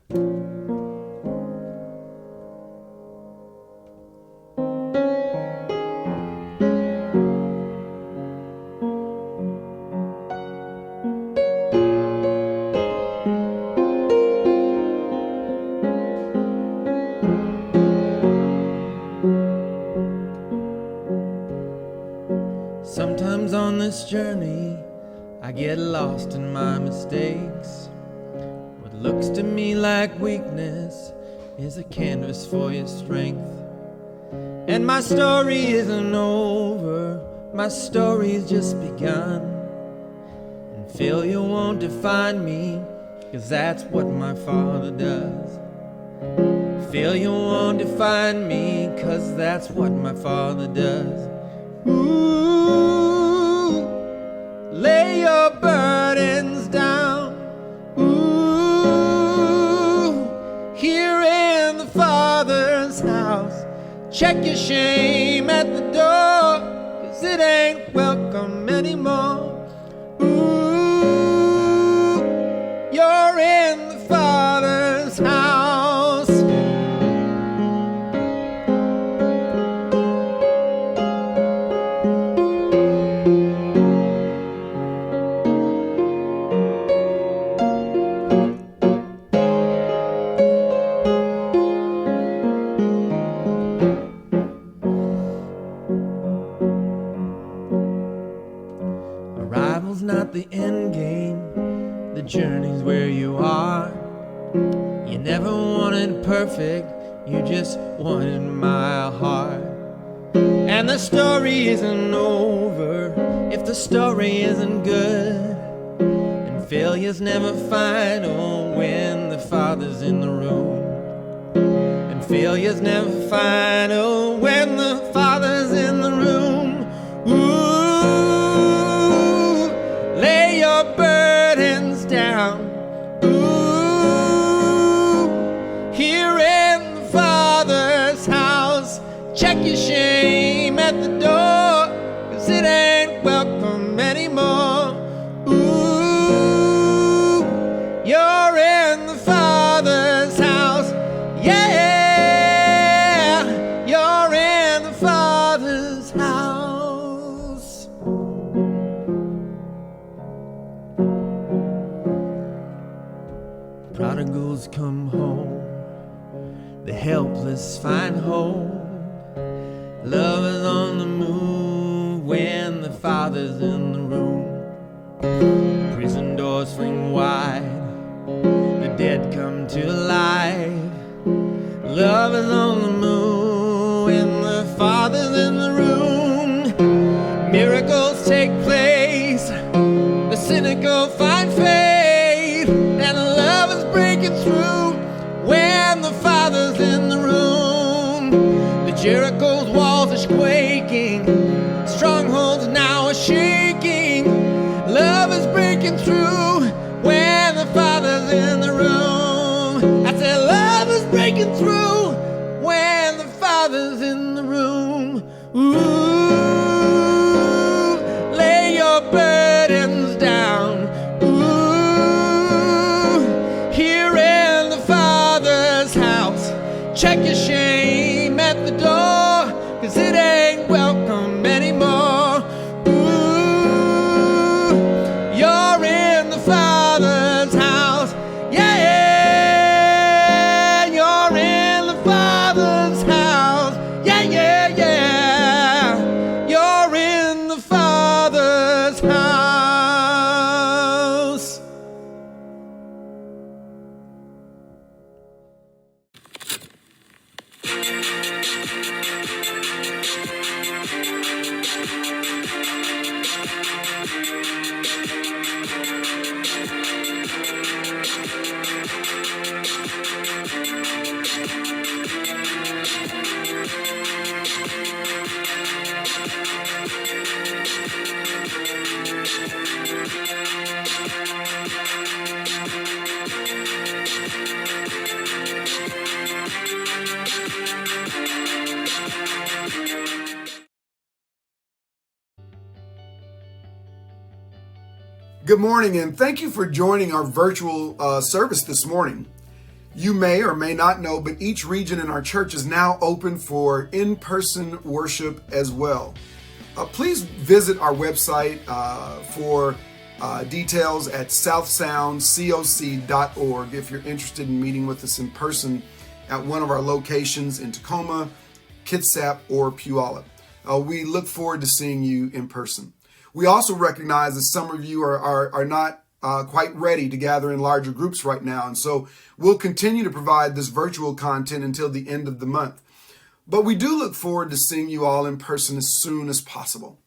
Sometimes on this journey I get lost in my mistakes. What looks to me like weakness is a canvas for your strength. And my story isn't over, my story's just begun. And failure won't define me, 'cause that's what my Father does. Failure won't define me, 'cause that's what my Father does. Ooh, lay your burdens down. Ooh, here in the Father's house. Check your shame at the door, 'cause it ain't welcome anymore. Ooh, you're in the Father's house. Arrival's not the end game, the journey's where you are. You never wanted perfect, you just wanted my heart. And the story isn't over if the story isn't good. And failure's never final when the Father's in the room. And failure's never final when the Father's in the room. Ooh, lay your burdens down. Ooh, here in the Father's house. Check your shame at the door, 'cause it ain't welcome anymore. Ooh, you're in the Father's house. Yeah, you're in the Father's house. Prodigals come home, the helpless find hope. Love is on the move when the Father's in the room. Prison doors swing wide, the dead come to life. Love is on the move when the Father's in the room. Miracles take place, the cynical find faith, and love is breaking through when the Father's in the room. The Jericho's walls are quaking, strongholds now are shaking. Love is breaking through when the Father's in the room. I said love is breaking through when the Father's in the room. Ooh, lay your burdens down. Ooh, here in the Father's house. Check your shame at the door, 'cause it ain't welcome anymore. Ooh, you're in the Father's house. Yeah, you're in the Father's house. Yeah, yeah, yeah, you're in the Father's house. Good morning, and thank you for joining our virtual service this morning. You may or may not know, but each region in our church is now open for in-person worship as well. Please visit our website for details at southsoundcoc.org if you're interested in meeting with us in person at one of our locations in Tacoma, Kitsap, or Puyallup. We look forward to seeing you in person. We also recognize that some of you are not quite ready to gather in larger groups right now, and so we'll continue to provide this virtual content until the end of the month. But we do look forward to seeing you all in person as soon as possible.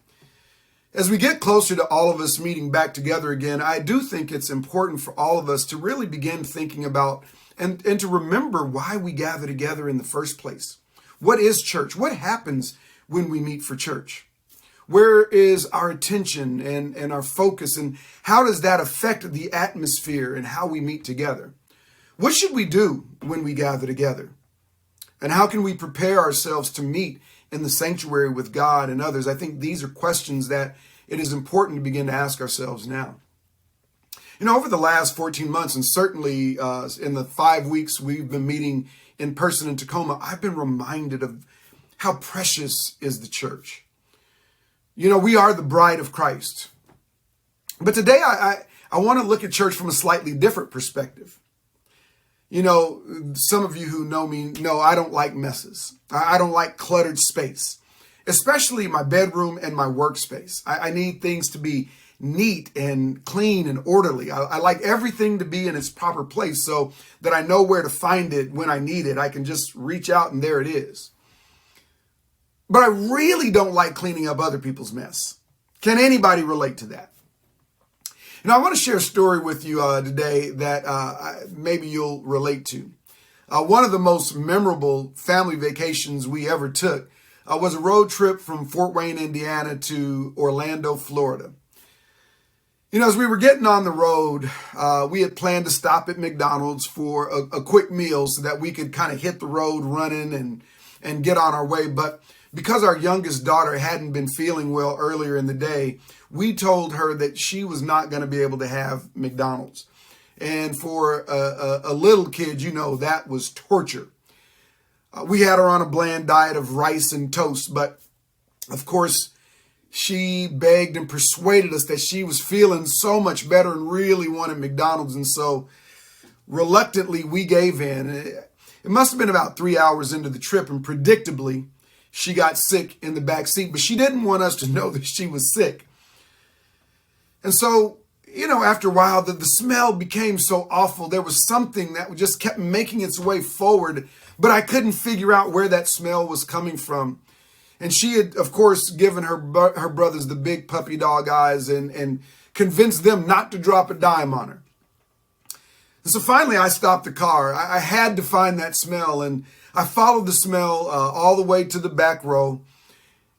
As we get closer to all of us meeting back together again, I do think it's important for all of us to really begin thinking about and to remember why we gather together in the first place. What is church? What happens when we meet for church? Where is our attention and our focus, and how does that affect the atmosphere and how we meet together? What should we do when we gather together? And how can we prepare ourselves to meet in the sanctuary with God and others? I think these are questions that it is important to begin to ask ourselves now. You know, over the last 14 months, and certainly in the 5 weeks we've been meeting in person in Tacoma, I've been reminded of how precious is the church. You know, we are the bride of Christ. But today I want to look at church from a slightly different perspective. You know, some of you who know me know I don't like messes. I don't like cluttered space, especially my bedroom and my workspace. I need things to be neat and clean and orderly. I like everything to be in its proper place so that I know where to find it when I need it. I can just reach out and there it is. But I really don't like cleaning up other people's mess. Can anybody relate to that? And I want to share a story with you today that maybe you'll relate to. One of the most memorable family vacations we ever took was a road trip from Fort Wayne, Indiana to Orlando, Florida. You know, as we were getting on the road, we had planned to stop at McDonald's for a quick meal so that we could kind of hit the road running and get on our way. But because our youngest daughter hadn't been feeling well earlier in the day, we told her that she was not going to be able to have McDonald's. And for a little kid, you know, that was torture. We had her on a bland diet of rice and toast, but of course, she begged and persuaded us that she was feeling so much better and really wanted McDonald's. And so reluctantly, we gave in. It must have been about 3 hours into the trip, and predictably, she got sick in the back seat, but she didn't want us to know that she was sick. And so, you know, after a while, the smell became so awful. There was something that just kept making its way forward, but I couldn't figure out where that smell was coming from. And she had, of course, given her brothers the big puppy dog eyes and convinced them not to drop a dime on her. And so finally, I stopped the car. I had to find that smell, and I followed the smell all the way to the back row.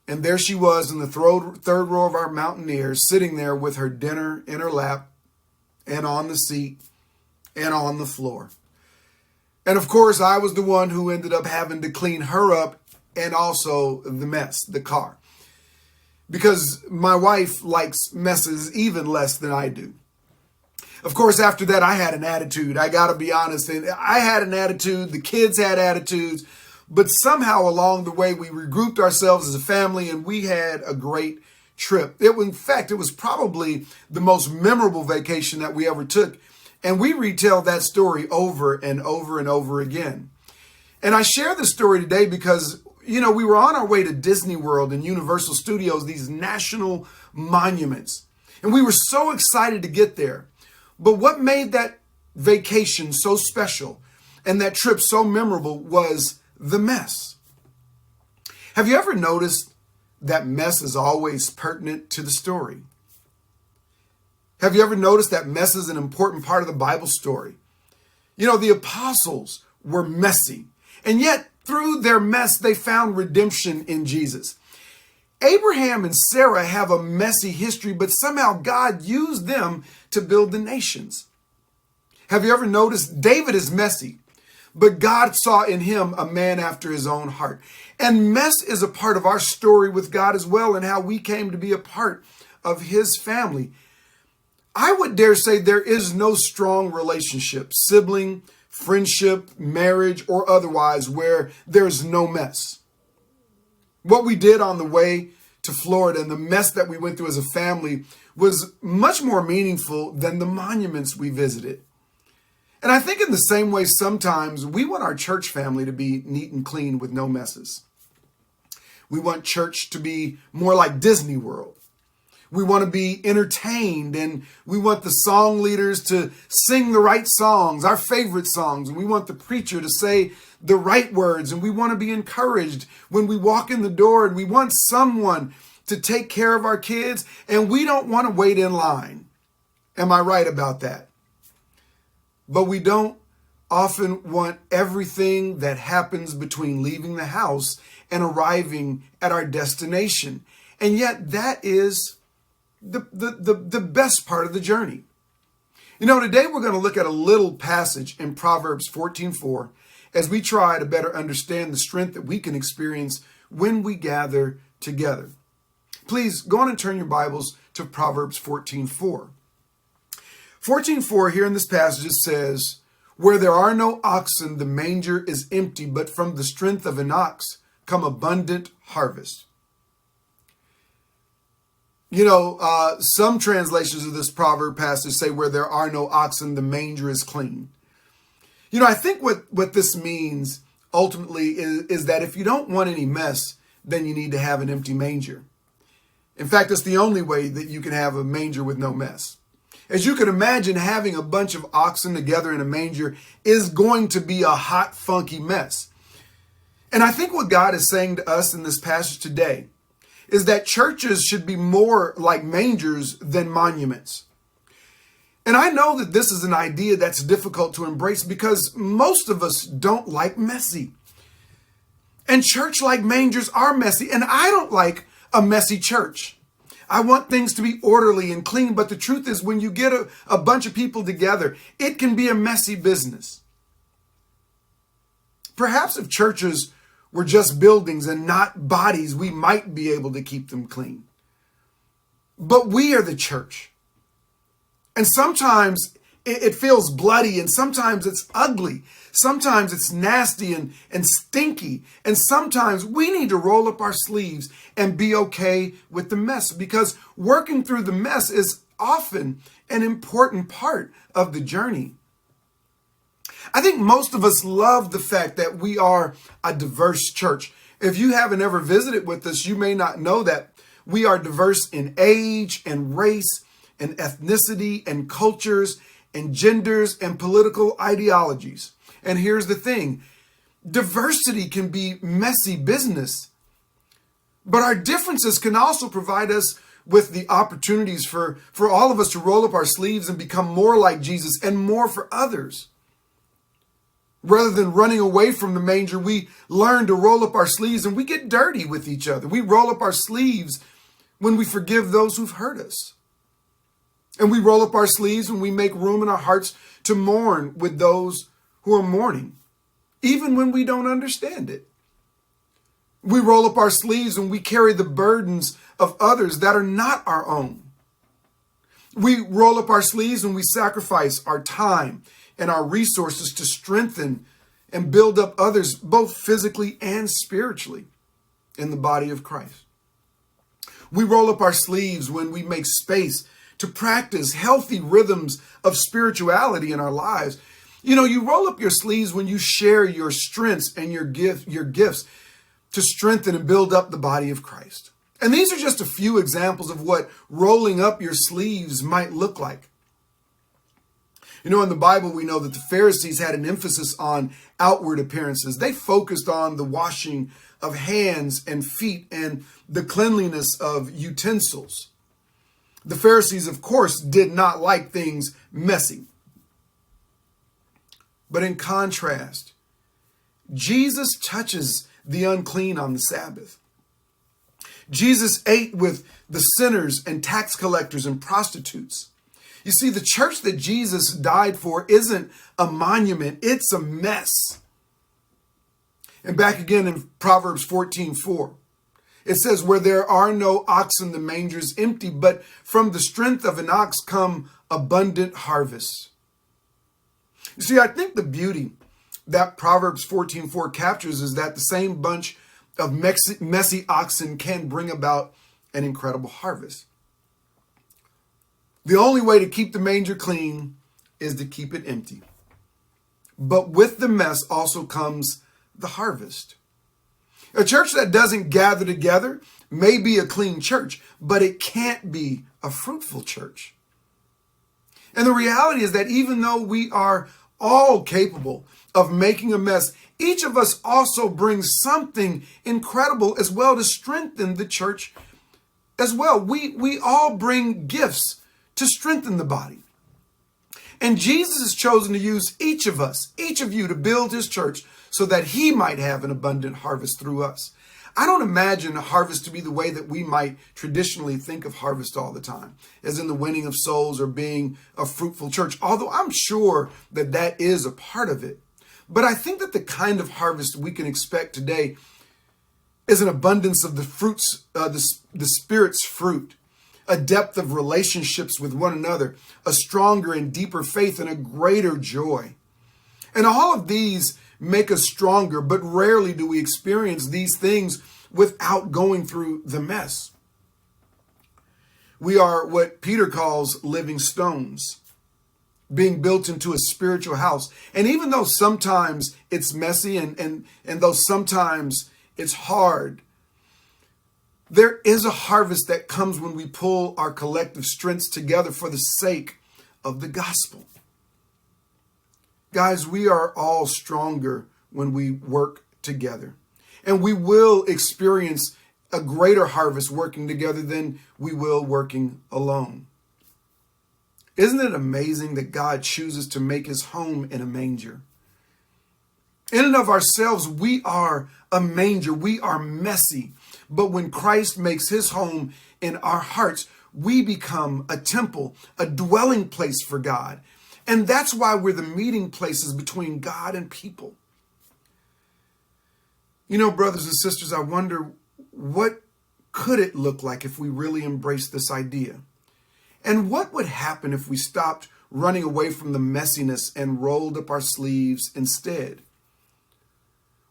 And there she was in the third row of our Mountaineers, sitting there with her dinner in her lap and on the seat and on the floor. And of course, I was the one who ended up having to clean her up and also the mess, the car. Because my wife likes messes even less than I do. Of course, after that, I had an attitude. I got to be honest. I had an attitude. The kids had attitudes. But somehow along the way, we regrouped ourselves as a family and we had a great trip. In fact, it was probably the most memorable vacation that we ever took. And we retell that story over and over and over again. And I share this story today because, you know, we were on our way to Disney World and Universal Studios, these national monuments. And we were so excited to get there. But what made that vacation so special and that trip so memorable was the mess. Have you ever noticed that mess is always pertinent to the story? Have you ever noticed that mess is an important part of the Bible story? You know, the apostles were messy, and yet through their mess, they found redemption in Jesus. Abraham and Sarah have a messy history, but somehow God used them to build the nations. Have you ever noticed David is messy, but God saw in him a man after his own heart. And mess is a part of our story with God as well, and how we came to be a part of his family. I would dare say there is no strong relationship, sibling, friendship, marriage, or otherwise, where there's no mess. What we did on the way to Florida and the mess that we went through as a family was much more meaningful than the monuments we visited. And I think in the same way, sometimes we want our church family to be neat and clean with no messes. We want church to be more like Disney World. We want to be entertained, and we want the song leaders to sing the right songs, our favorite songs. And we want the preacher to say the right words, and we want to be encouraged when we walk in the door, and we want someone to take care of our kids, and we don't want to wait in line. Am I right about that? But we don't often want everything that happens between leaving the house and arriving at our destination. And yet that is the best part of the journey. You know, today we're going to look at a little passage in Proverbs 14:4 as we try to better understand the strength that we can experience when we gather together. Please go on and turn your Bibles to Proverbs 14:4. 14:4 here in this passage it says, "Where there are no oxen, the manger is empty, but from the strength of an ox come abundant harvest." You know, some translations of this proverb passage say, "Where there are no oxen, the manger is clean." You know, I think what this means ultimately is that if you don't want any mess, then you need to have an empty manger. In fact, it's the only way that you can have a manger with no mess. As you can imagine, having a bunch of oxen together in a manger is going to be a hot, funky mess. And I think what God is saying to us in this passage today is that churches should be more like mangers than monuments. And I know that this is an idea that's difficult to embrace because most of us don't like messy. And church-like mangers are messy, and I don't like a messy church. I want things to be orderly and clean, but the truth is when you get a bunch of people together, it can be a messy business. Perhaps if churches were just buildings and not bodies, we might be able to keep them clean. But we are the church. And sometimes it feels bloody, and sometimes it's ugly. Sometimes it's nasty and stinky. And sometimes we need to roll up our sleeves and be okay with the mess, because working through the mess is often an important part of the journey. I think most of us love the fact that we are a diverse church. If you haven't ever visited with us, you may not know that we are diverse in age and race and ethnicity and cultures and genders and political ideologies. And here's the thing, diversity can be messy business, but our differences can also provide us with the opportunities for all of us to roll up our sleeves and become more like Jesus and more for others. Rather than running away from the manger, we learn to roll up our sleeves and we get dirty with each other. We roll up our sleeves when we forgive those who've hurt us. And we roll up our sleeves when we make room in our hearts to mourn with those who are mourning, even when we don't understand it. We roll up our sleeves when we carry the burdens of others that are not our own. We roll up our sleeves when we sacrifice our time and our resources to strengthen and build up others, both physically and spiritually, in the body of Christ. We roll up our sleeves when we make space to practice healthy rhythms of spirituality in our lives. You know, you roll up your sleeves when you share your strengths and your gifts to strengthen and build up the body of Christ. And these are just a few examples of what rolling up your sleeves might look like. You know, in the Bible, we know that the Pharisees had an emphasis on outward appearances. They focused on the washing of hands and feet and the cleanliness of utensils. The Pharisees, of course, did not like things messy. But in contrast, Jesus touches the unclean on the Sabbath. Jesus ate with the sinners and tax collectors and prostitutes. You see, the church that Jesus died for isn't a monument, it's a mess. And back again in Proverbs 14:4, it says, "Where there are no oxen, the manger is empty, but from the strength of an ox come abundant harvest." You see, I think the beauty that Proverbs 14:4 captures is that the same bunch of messy oxen can bring about an incredible harvest. The only way to keep the manger clean is to keep it empty. But with the mess also comes the harvest. A church that doesn't gather together may be a clean church, but it can't be a fruitful church. And the reality is that even though we are all capable of making a mess, each of us also brings something incredible as well to strengthen the church as well. We all bring gifts to strengthen the body. And Jesus has chosen to use each of us, each of you, to build his church so that he might have an abundant harvest through us. I don't imagine a harvest to be the way that we might traditionally think of harvest all the time, as in the winning of souls or being a fruitful church, although I'm sure that that is a part of it. But I think that the kind of harvest we can expect today is an abundance of the fruits, the Spirit's fruit, a depth of relationships with one another, a stronger and deeper faith, and a greater joy. And all of these make us stronger, but rarely do we experience these things without going through the mess. We are what Peter calls living stones, being built into a spiritual house. And even though sometimes it's messy and though sometimes it's hard, there is a harvest that comes when we pull our collective strengths together for the sake of the gospel. Guys, we are all stronger when we work together. And we will experience a greater harvest working together than we will working alone. Isn't it amazing that God chooses to make his home in a manger? In and of ourselves, we are a manger. We are messy. But when Christ makes his home in our hearts, we become a temple, a dwelling place for God. And that's why we're the meeting places between God and people. You know, brothers and sisters, I wonder, what could it look like if we really embraced this idea? And what would happen if we stopped running away from the messiness and rolled up our sleeves instead?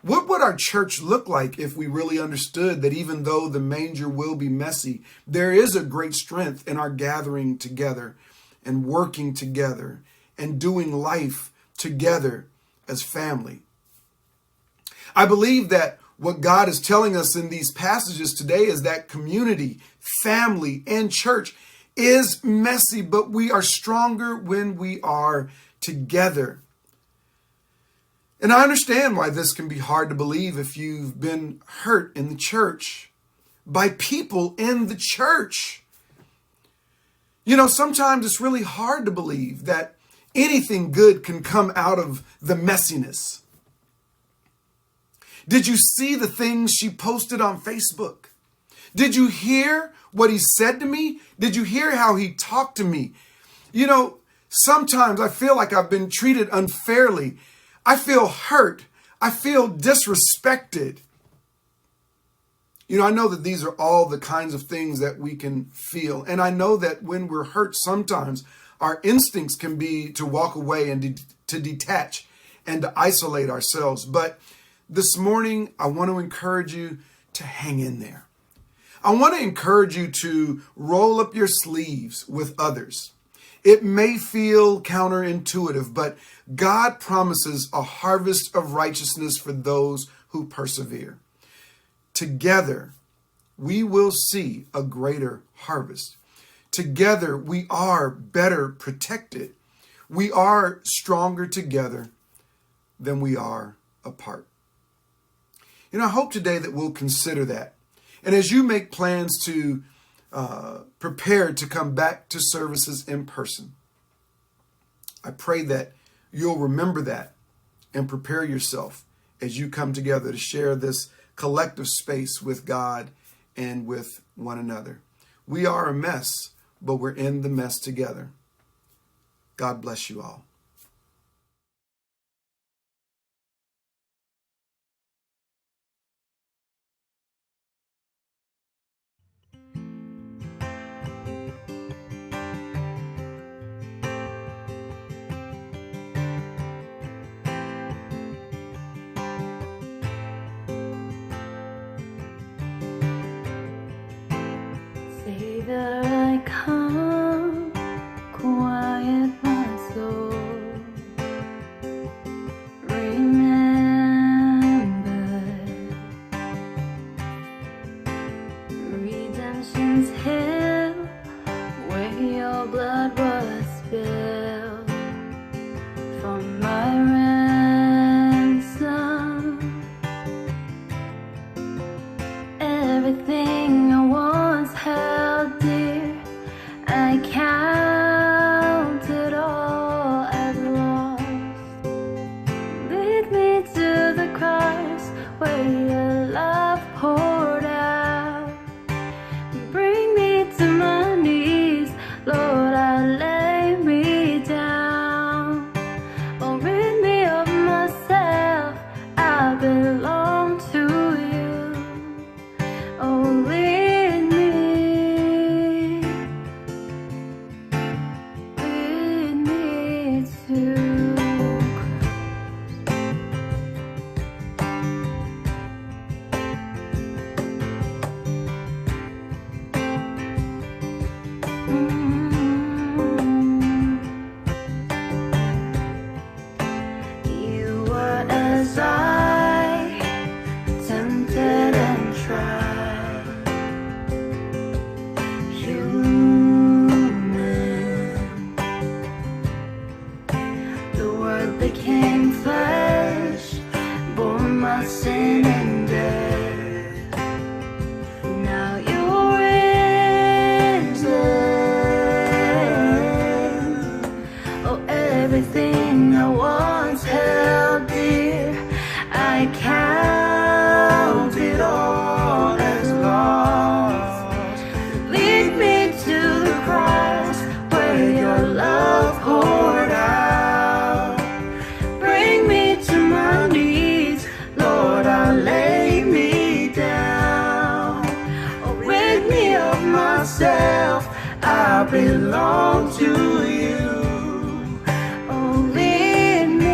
What would our church look like if we really understood that even though the manger will be messy, there is a great strength in our gathering together and working together and doing life together as family? I believe that what God is telling us in these passages today is that community, family, and church is messy, but we are stronger when we are together. And I understand why this can be hard to believe if you've been hurt in the church by people in the church. You know, sometimes it's really hard to believe that anything good can come out of the messiness. Did you see the things she posted on Facebook? Did you hear what he said to me? Did you hear how he talked to me? You know, sometimes I feel like I've been treated unfairly. I feel hurt. I feel disrespected. You know, I know that these are all the kinds of things that we can feel. And I know that when we're hurt, sometimes our instincts can be to walk away and to detach and to isolate ourselves. But this morning, I want to encourage you to hang in there. I want to encourage you to roll up your sleeves with others. It may feel counterintuitive, but God promises a harvest of righteousness for those who persevere. Together, we will see a greater harvest. Together, we are better protected. We are stronger together than we are apart. You know, I hope today that we'll consider that. And as you make plans to prepare to come back to services in person, I pray that you'll remember that and prepare yourself as you come together to share this collective space with God and with one another. We are a mess, but we're in the mess together. God bless you all. was I tempted and tried, human. The Word became flesh, bore my sin and death. Now you're risen. Oh, everything I once held dear, I count it all as lost. Lead me to the cross where your love poured out. Bring me to my knees, Lord, I lay me down. Oh, rid me of myself, I belong to you. Oh, lead me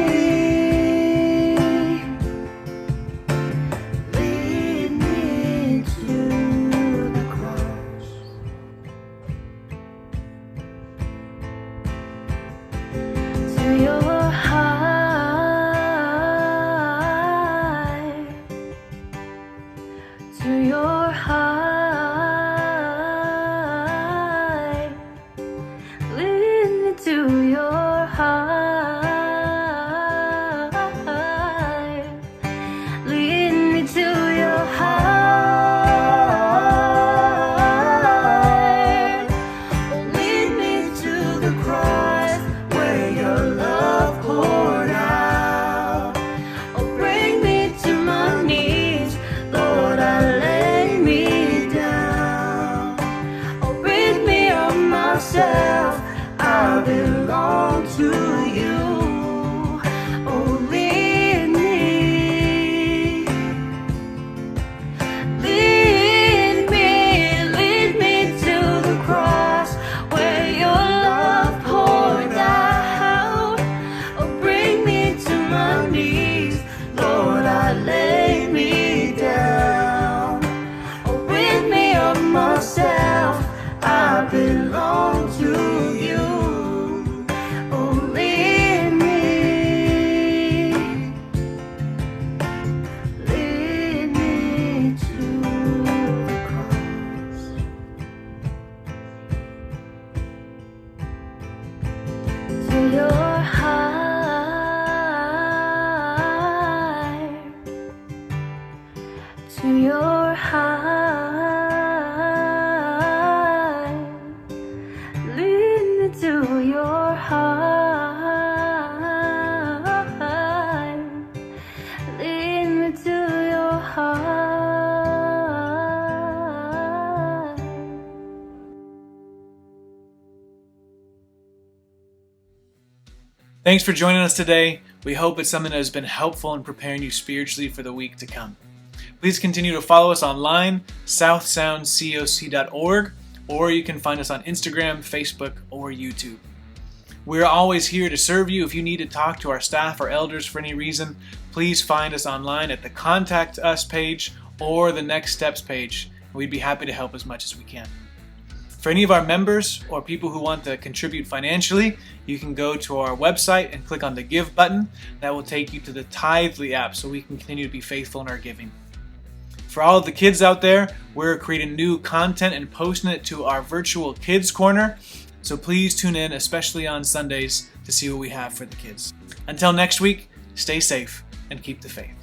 to the cross. To your heart, to your heart, lead me to your heart, lead me to your heart, lead me to the cross where your love poured out. Oh, bring me to my knees, Lord, I lay me down. Oh, rid me of myself, I belong to you. Oh, lead me to the cross where your love poured out. Oh, bring me to my knees, Lord, I lay me down. Oh, rid me of myself, I belong to you. Oh, lead me to the cross. To your heart, to your heart, lead me to your heart, lead me to your heart. Thanks for joining us today. We hope it's something that has been helpful in preparing you spiritually for the week to come. Please continue to follow us online, southsoundcoc.org, or you can find us on Instagram, Facebook, or YouTube. We're always here to serve you. If you need to talk to our staff or elders for any reason, please find us online at the Contact Us page or the Next Steps page. We'd be happy to help as much as we can. For any of our members or people who want to contribute financially, you can go to our website and click on the Give button. That will take you to the Tithely app so we can continue to be faithful in our giving. For all of the kids out there, we're creating new content and posting it to our virtual Kids Corner. So please tune in, especially on Sundays, to see what we have for the kids. Until next week, stay safe and keep the faith.